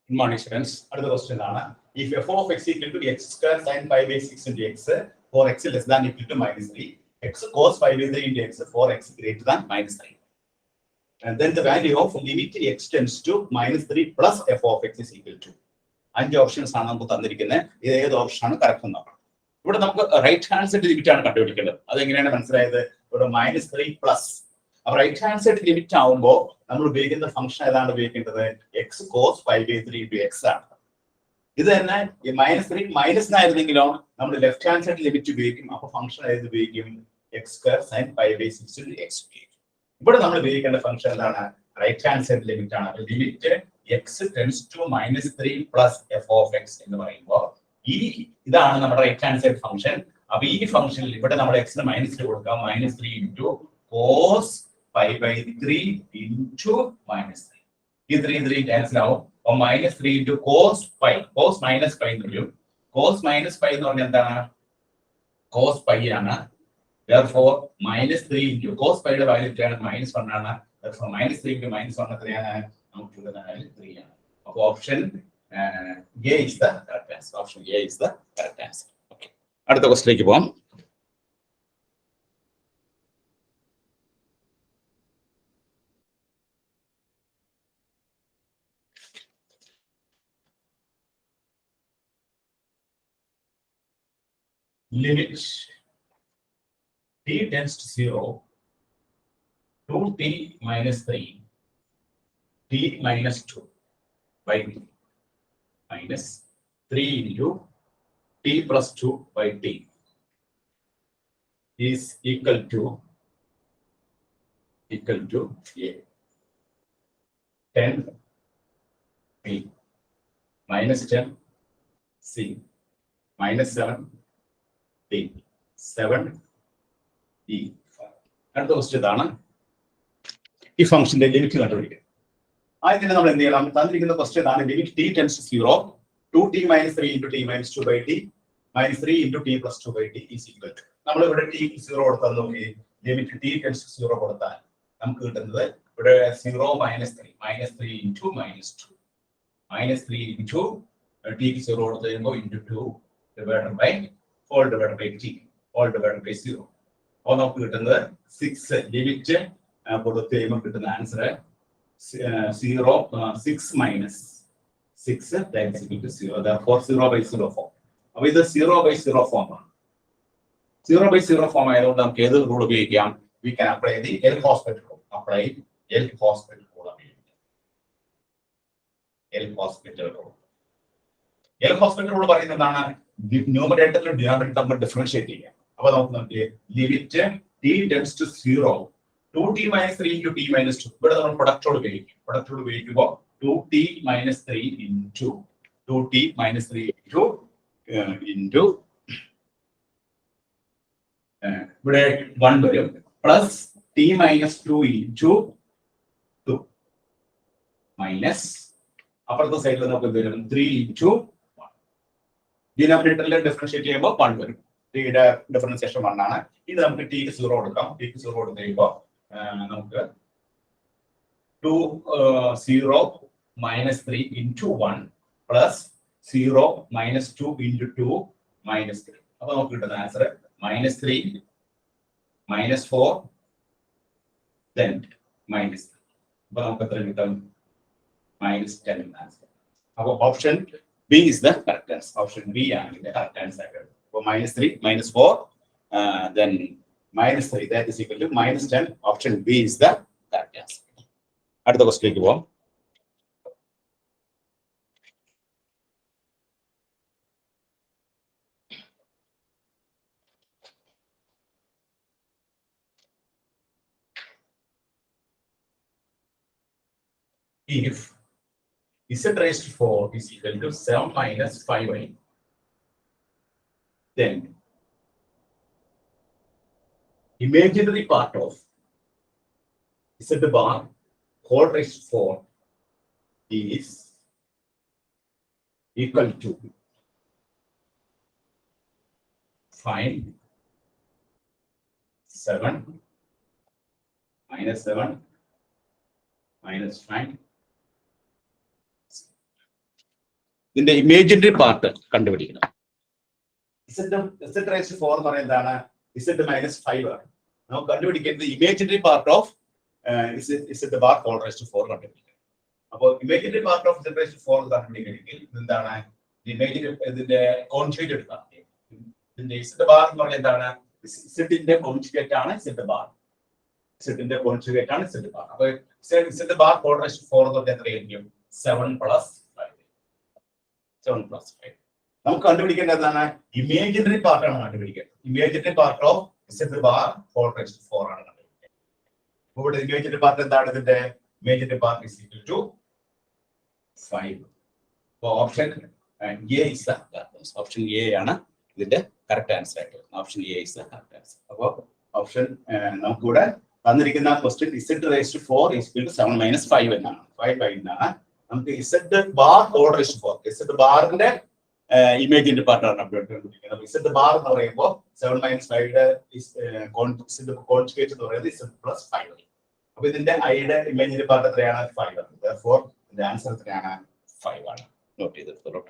Good morning, students. Another question is, if f of x equal to x square sin pi by 6 into x for x less than equal to minus 3, x cos pi by 3 into x for x greater than minus 3. And then the value of limit x tends to minus 3 plus f of x is equal to. 5 options are നമുക്ക് തന്നിരിക്കുന്നത്. ഇത് ഏത് option ആണ് correct എന്ന് നോക്കണം. ഇവിടെ നമുക്ക് right hand side limit ആണ് കണ്ടുപിടിക്കേണ്ടത്. അതെങ്ങനെയാണ് മനസ്സിലായത്? ഇവിടെ minus 3 പ്ലസ്. അപ്പോൾ റൈറ്റ് ഹാൻഡ് സൈഡ് ലിമിറ്റ് ആവുമ്പോൾ നമ്മൾ ഉപയോഗിക്കുന്ന ഫംഗ്ഷൻ ഏതാണ് ഉപയോഗിക്കേണ്ടത്? x cos pi by 3 into x ആണ്. ഇത് തന്നെ ഈ -3 മൈനസ് ആയിരുന്നെങ്കിലോ നമ്മൾ ലെഫ്റ്റ് ഹാൻഡ് സൈഡ് ലിമിറ്റ് ഉപയോഗിക്കും. അപ്പോൾ ഫംഗ്ഷൻ ഏത് ഉപയോഗിക്കും? x square sin pi by 6 into x ഉപയോഗിക്കും. ഇവിടെ നമ്മൾ ഉപയോഗിക്കേണ്ട ഫംഗ്ഷൻ എന്താണ്? റൈറ്റ് ഹാൻഡ് സൈഡ് ലിമിറ്റ് ആണ്. Limit x tends to -3 plus f of x എന്ന് പറയുമ്പോൾ ഇതാണ് നമ്മുടെ റൈറ്റ് ഹാൻഡ് സൈഡ് ഫംഗ്ഷൻ. അപ്പോൾ ഈ ഫംഗ്ഷനിൽ ഇവിടെ നമ്മൾ x ന് -3 കൊടുക്കാം. -3 into cos pi by 3 into -3. ഈ 3 ക്യാൻസൽ ആവും. അപ്പോൾ -3 into cos pi. cos minus pi എന്ന് പറയും. cos minus pi എന്ന് പറഞ്ഞാൽ എന്താണ്? cos pi ആണ്. Therefore -3 into cos pi യുടെ വാല്യൂ എത്രയാണ്? -1 ആണ്. Therefore -3 into -1 എത്രയാണ്? നമുക്ക് ഇവിടെ 3 ആണ്. അപ്പോൾ option A is the correct answer. Option A is the correct answer. Okay. അടുത്ത ക്വസ്റ്റ്യനിലേക്ക് പോകാം. Limit t tends to 0 2t minus 3 t minus 2 by t minus 3 into t plus 2 by t is equal to a 10 b minus 10 c minus 7 d 7 e. അടുത്ത question ഇതാണ്. ഈ ഫംഗ്ഷന്റെ limit കണ്ടുപിടിക്കുക. ആദ്യം നമ്മൾ എന്ത് ചെയ്യണം? തന്നിരിക്കുന്ന ക്വസ്റ്റ്യൻ ആണ് limit t tends to 0 2t minus 3 into t minus 2 by t minus 3 into t plus 2 by t is equal to. നമ്മൾ ഇവിടെ t 0 കൊടുത്താൽ നോക്കി ലിമിറ്റ് t tends to 0 കൊടുത്താൽ നമുക്ക് കിട്ടുന്നത് ഇവിടെ 0 -3 into -2 -3 into t 0 കൊടുത്തു കഴിയുമ്പോൾ into 2 divided by all divided by t all divided by 0. അപ്പോൾ നമുക്ക് കിട്ടുന്നത് 6 ലിമിറ്റ് കൊടുത്തു കഴിയുമ്പോൾ കിട്ടുന്ന answer 0 6 minus 6 that is equal to 0. Therefore 0 by 0 form. അപ്പോൾ ഇത് 0 by 0 form ആണ്. 0 by 0 form ആയതുകൊണ്ട് നമുക്ക് ഏത് റൂൾ ഉപയോഗിക്കാം? We can apply the L-Hospital rule. Apply L-Hospital rule ഉപയോഗിക്കാം. L-Hospital rule. L-Hospital rule പറയുന്നത് എന്താണ്? ന്യൂമറേറ്ററിലും ഡിനോമിനേറ്ററിലും നമ്മൾ ഡിഫറൻഷിയേറ്റ് ചെയ്യാം. അപ്പോൾ നമുക്ക് നോക്കിയേ limit t tends to 0 2t minus 3 into t minus 2. ഇവിടെ നമ്മൾ പ്രൊഡക്റ്റോട് ഉപയോഗിക്കും. പ്രൊഡക്റ്റോട് ഉപയോഗിക്കുമ്പോൾ 2t minus 3 into 2t minus 3 into ഇവിടെ 1 വരും plus t minus 2 into 2 minus അപ്പുറത്തെ സൈഡിൽ നമുക്ക് എന്ത് വരും? 3 into 1. ഡിനോമിനേറ്ററിൽ ഡിഫറൻഷിയേറ്റ് ചെയ്യുമ്പോൾ 1 വരും. ടിയുടെ ഡിഫറൻസിയേഷൻ 1 ആണ്. ഇത് നമുക്ക് t 0 കൊടുക്കാം. t 0 കൊടുത്തു കഴിയുമ്പോൾ നമുക്ക് 0 minus 3 into 1 plus 0 minus 2 into 2 minus 3. അപ്പോൾ നമുക്ക് കിട്ടുന്ന ആൻസർ -3 -4 then -3. അപ്പോൾ നമുക്ക് എത്ര കിട്ടും? -10 ആൻസർ. അപ്പോൾ option B is the correct answer. Option B ആണ് ഇതിന്റെ കറക്റ്റ് ആൻസർ. അപ്പോൾ -3 -4 then -3 that is equal to -10. Option B is the correct answer. അടുത്ത ക്വസ്റ്റ്യനിലേക്ക് പോകാം. If z raised to 4 is equal to 7 minus 5y, then imaginary part of z bar whole raised to 4 is equal to, find 7 minus 7 minus 5. ഇതിന്റെ imaginary part കണ്ടുപിടിക്കണം. Z raised to 4 എന്ന് പറയുന്നത് എന്താണ്? Z minus 5 ആണ്. നമുക്ക് കണ്ടുപിടിക്കേണ്ടത് imaginary part of Z bar whole raised to 4 കണ്ടുപിടിക്കണം. അപ്പോൾ imaginary part of Z raised to 4 കണ്ടുപിടിക്കണമെങ്കിൽ എന്താണ്? ഇമേജിനറി ഇതിന്റെ കോൺജുഗേറ്റ് എടുക്കാം. ഇതിന്റെ Z bar എന്ന് പറയുന്നത് എന്താണ്? Z ന്റെ കോൺജുഗേറ്റ് ആണ് Z bar. Z ന്റെ കോൺജുഗേറ്റ് ആണ് Z bar. അപ്പോൾ Z bar whole raised to 4 എന്ന് പറഞ്ഞാൽ എത്രയായിരിക്കും? 7 plus 5. 7 plus 5. നമുക്ക് കണ്ടുപിടിക്കേണ്ടതാണ് ഇമേജിനറി പാർട്ട് ആണ് കണ്ടുപിടിക്കേണ്ടത്. Imaginary part of Z bar whole raised to 4 ആണ് കണ്ടുപിടിക്കേണ്ടത്. അപ്പോൾ ഇവിടെ ഇമേജിനറി പാർട്ട് എന്താണ്? ഇതിന്റെ imaginary part is equal to 5. അപ്പോൾ option A is the option A ആണ് ഇതിന്റെ കറക്റ്റ് ആൻസർ ആയിട്ട്. Option A is the correct answer. അപ്പോൾ ഓപ്ഷൻ നമുക്കിവിടെ തന്നിരിക്കുന്ന question Z raised to 4 is equal to 7 minus 5 എന്നാണ്. 5 എന്നാണ്. നമുക്ക് Z bar whole raised to 4. Z ബാറിന്റെ ഇമേജിന്റെ പാർട്ടാണ് കണ്ടുപിടിക്കുന്നത്. Z bar എന്ന് പറയുമ്പോൾ 7 minus 5യുടെ കോൺജുഗേറ്റ് എന്ന് പറയുന്നത് Z plus 5. അപ്പൊ ഇതിന്റെ ഐയുടെ ഇമേജിനറി പാർട്ട് എത്രയാണ്? 5 ആണ്. Therefore ഇതിന്റെ ആൻസർ എത്രയാണ്? 5 ആണ്. നോട്ട് ചെയ്തെടുത്തോളൂ.